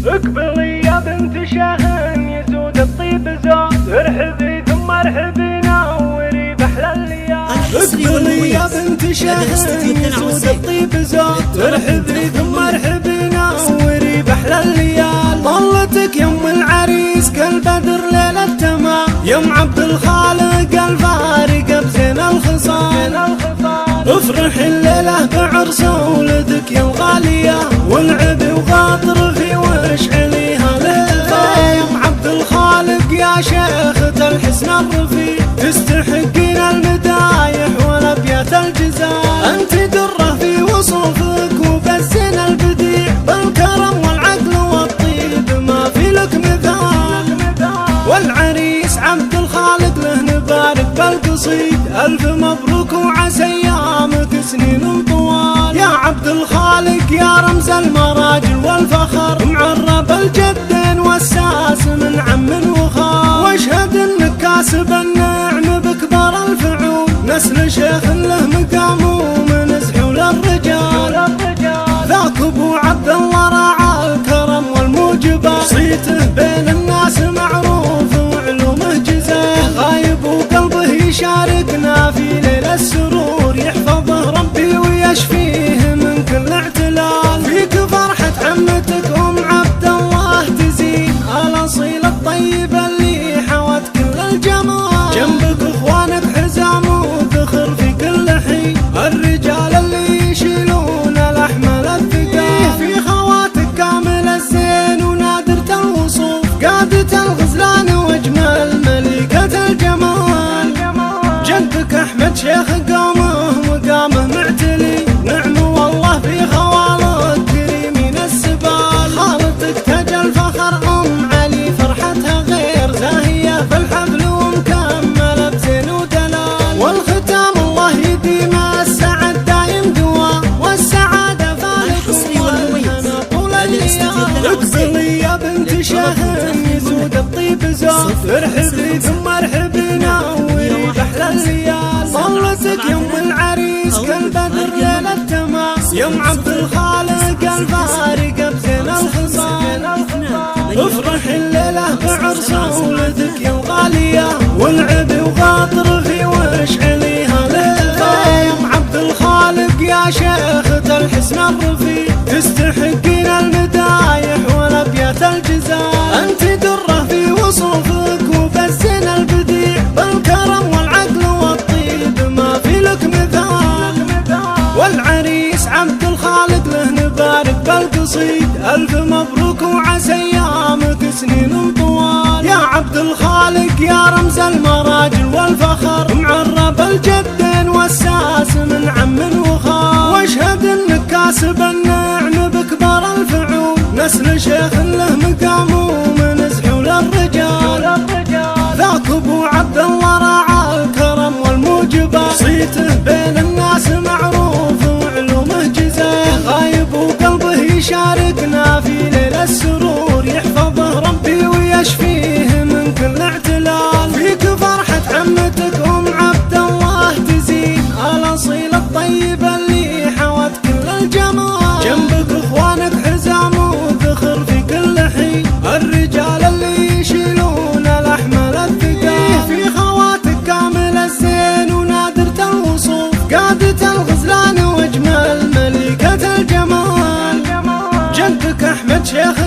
اقبلي يا بنت شاهن يزود الطيب زود، ارحبي ثم ارحبي نوري بأحلى الليالي. اقبلي يا بنت شاهن يزود الطيب زود، ارحبي ثم ارحبي نوري بأحلى الليالي. طلتك يم العريس كالبدر ليلة تمام، يم عبد الخالق الفارق بزين الخصال. افرح الليلة بعرس ولدك يا الغالية، والعبي وخاطر في واشعليها للفيم. عبد الخالق يا شيخة الحسن الرفيع، تستحقين المدايح والابيات الجزال. انت درة في وصوفك وبالزين البديع، بالكرم والعقل والطيب ما في لك مثال. والعريس عبد الخالق له نبارك بالقصيد، الف مبروك وعسى ايامك سنين طوال. يا عبد الخالق يا رمز المراجل والفخر، معرب الجدين والساس من عم وخال. واشهد انك كاسب النعم بكبر الفعول، نسل شيخ له مقام ومن سحول الرجال. ذاك ابو عبد الله راعى الكرم والموجبات، صيته بين الناس معروف وعلومه جزال. غايب وقلبه يشاركنا في ليل السرور، يحفظه ربي ويشفيه من كل اعتلال. فيك فرحة عمتك ام عبد الله تزين، الاصيل الطيب اللي حوت كل الجمال. جنبك اخوانك حزام وذخر في كل حين، الرجال اللي يشيلون الاحمال الثقال. في خواتك كامل الزين ونادرة الوصوف، قادة الغزلان واجمل ملكة الجمال. جدك احمد شيخ قامه مقامه معتلي، نعم والله في خوالك كريمين السبال. خالتك تاج الفخر ام علي فرحتها غير زاهيه في الحفل ومكمله بزين ودلال. والختام الله يديم السعد دايم دوا، والسعاده فالك والهنا طول الليالي. اقبلي يا بنت شاهن يزود الطيب زود، ارحبي ثم ارحبي نوري بأحلى الليالي. طلتك يم العريس كالبدر ليلة تمام، يم عبد الخالق الفارق بزين الخصال. افرح الليلة بعرس ولدك يا الغالية، والعبي وخاطر في واشعليها للفيم. عبد الخالق يا شيخة الحسن الرفيع، تستحقين المدايح والابيات الجزال. انت درة في وصوفك وبالزين البديع، بالكرم والعقل والطيب ما في لك مثال. والعريس عبد الخالق له نبارك بالقصيد، الف مبروك وعسى ايامك سنين طوال. يا عبد الخالق يا رمز المراجل والفخر، معرب الجدين والساس من عم وخال. واشهد انك كاسب النعم بكبر الفعول، نسل شيخ له مقام ومن سحول الرجال. ذاك ابو عبد الله راعى الكرم والموجبات، صيته بين الناس معروف وعلومه جزال. غايب وقلبه يشاركنا في ليل السرور، يحفظه ربي ويشفيه من كل اعتلال. فيك فرحة عمتك ام عبد الله تزين، الاصيل الطيب اللي حوت كل الجمال. جنبك اخوانك حزام وذخر في كل حين، الرجال اللي يشيلون الاحمال الثقال. في خواتك كامل الزين ونادرة الوصوف، قادة الغزلان واجمل ملكة الجمال. جدك احمد شيخ